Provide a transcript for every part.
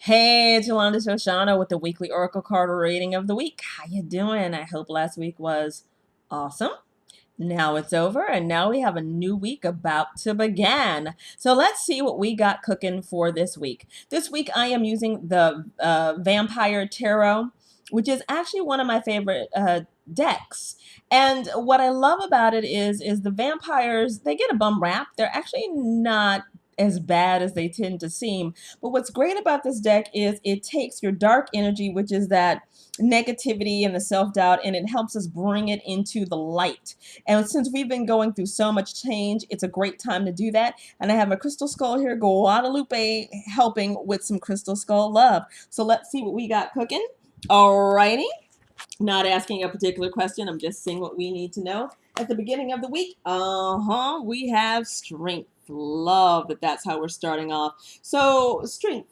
Hey, it's yolandashoshana with the weekly oracle card reading of the week. How you doing? I hope last week was awesome. Now it's over, and now we have a new week about to begin. So let's see what we got cooking for this week. This week I am using the Vampyre Tarot, which is actually one of my favorite decks. And what I love about it is the vampires, they get a bum rap. They're actually not as bad as they tend to seem. But what's great about this deck is it takes your dark energy, which is that negativity and the self-doubt, and it helps us bring it into the light. And since we've been going through so much change, it's a great time to do that. And I have a crystal skull here, Guadalupe, helping with some crystal skull love. So let's see what we got cooking. Alrighty. Not asking a particular question. I'm just saying what we need to know. At the beginning of the week, we have strength. Love that that's how we're starting off. So, strength.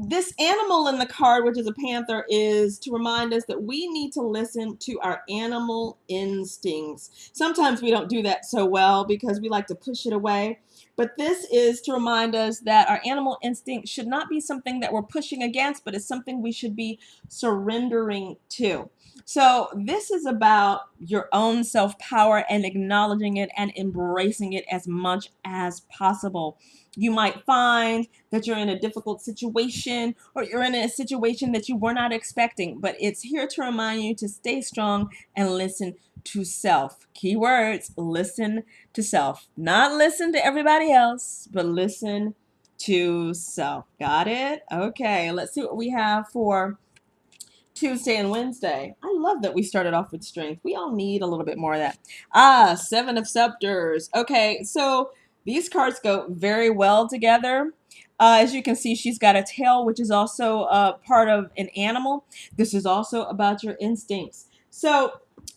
This animal in the card, which is a panther, is to remind us that we need to listen to our animal instincts. Sometimes we don't do that so well because we like to push it away. But this is to remind us that our animal instinct should not be something that we're pushing against, but it's something we should be surrendering to. So this is about your own self-power and acknowledging it and embracing it as much as possible. You might find that you're in a difficult situation or you're in a situation that you were not expecting, but it's here to remind you to stay strong and listen to self. Keywords, listen to self. Not listen to everybody else, but listen to self. Got it? Okay, let's see what we have for Tuesday and Wednesday. I love that we started off with strength. We all need a little bit more of that. Seven of Scepters. Okay, so these cards go very well together. As you can see, she's got a tail, which is also part of an animal. This is also about your instincts. So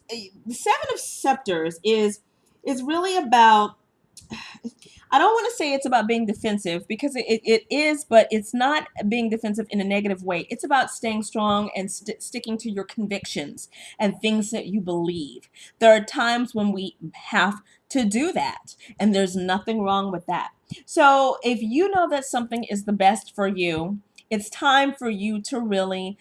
the Seven of Scepters is really about, I don't want to say it's about being defensive because it is, but it's not being defensive in a negative way. It's about staying strong and sticking to your convictions and things that you believe. There are times when we have to do that, and there's nothing wrong with that. So if you know that something is the best for you, it's time for you to really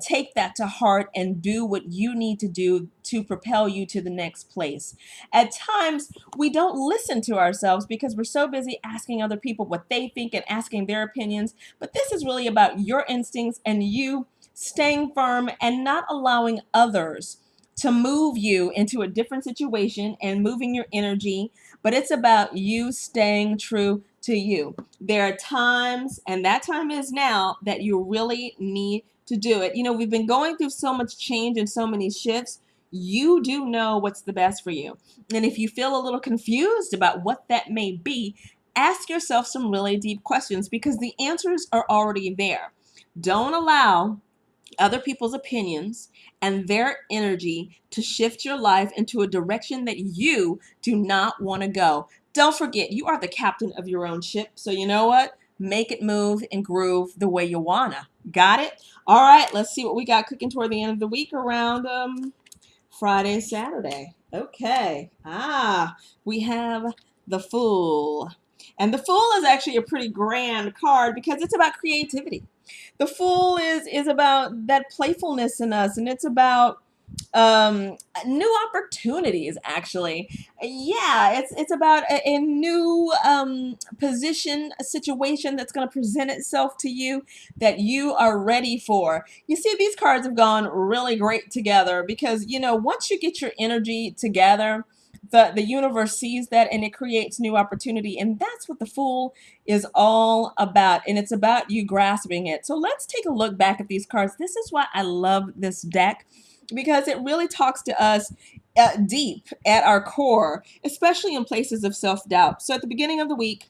take that to heart and do what you need to do to propel you to the next place. At times, we don't listen to ourselves because we're so busy asking other people what they think and asking their opinions. But this is really about your instincts and you staying firm and not allowing others to move you into a different situation and moving your energy. But it's about you staying true to you. There are times, and that time is now, that you really need to do it. You know, we've been going through so much change and so many shifts. You do know what's the best for you. And if you feel a little confused about what that may be, ask yourself some really deep questions because the answers are already there. Don't allow other people's opinions and their energy to shift your life into a direction that you do not want to go. Don't forget, you are the captain of your own ship. So you know what? Make it move and groove the way you wanna. Got it? All right, let's see what we got cooking toward the end of the week around Friday, Saturday. Okay. We have the Fool. And the Fool is actually a pretty grand card because it's about creativity. The Fool is about that playfulness in us, and it's about new opportunities actually. Yeah, it's about a new position, a situation that's going to present itself to you that you are ready for. You see, these cards have gone really great together because, you know, once you get your energy together, the universe sees that and it creates new opportunity, and that's what the Fool is all about, and it's about you grasping it. So let's take a look back at these cards. This is why I love this deck, because it really talks to us deep at our core, especially in places of self-doubt. So at the beginning of the week,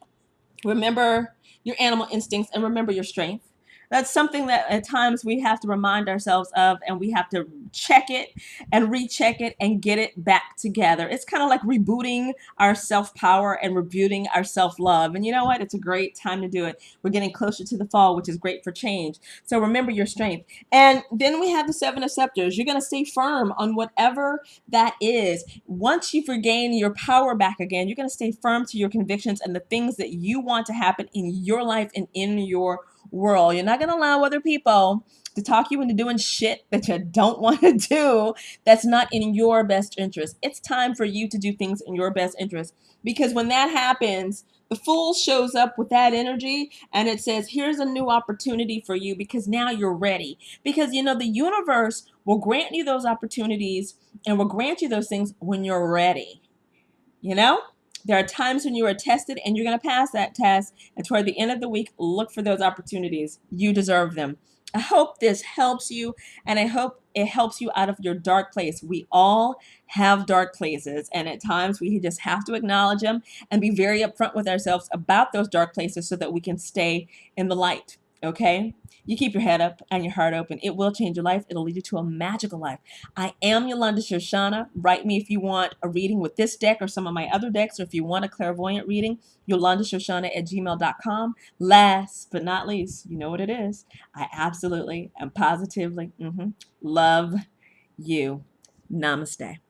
remember your animal instincts and remember your strength. That's something that at times we have to remind ourselves of, and we have to check it and recheck it and get it back together. It's kind of like rebooting our self-power and rebooting our self-love. And you know what? It's a great time to do it. We're getting closer to the fall, which is great for change. So remember your strength. And then we have the Seven of Scepters. You're going to stay firm on whatever that is. Once you've regained your power back again, you're going to stay firm to your convictions and the things that you want to happen in your life and in your world. You're not going to allow other people to talk you into doing shit that you don't want to do that's not in your best interest. It's time for you to do things in your best interest, because when that happens, the fool shows up with that energy and it says, here's a new opportunity for you, because now you're ready. Because, you know, the universe will grant you those opportunities and will grant you those things when you're ready. You know, there are times when you are tested and you're going to pass that test. And toward the end of the week, look for those opportunities. You deserve them. I hope this helps you, and I hope it helps you out of your dark place. We all have dark places, and at times we just have to acknowledge them and be very upfront with ourselves about those dark places so that we can stay in the light. Okay? You keep your head up and your heart open. It will change your life. It'll lead you to a magical life. I am yolandashoshana. Write me if you want a reading with this deck or some of my other decks, or if you want a clairvoyant reading, yolandashoshana@gmail.com. Last but not least, you know what it is. I absolutely and positively love you. Namaste.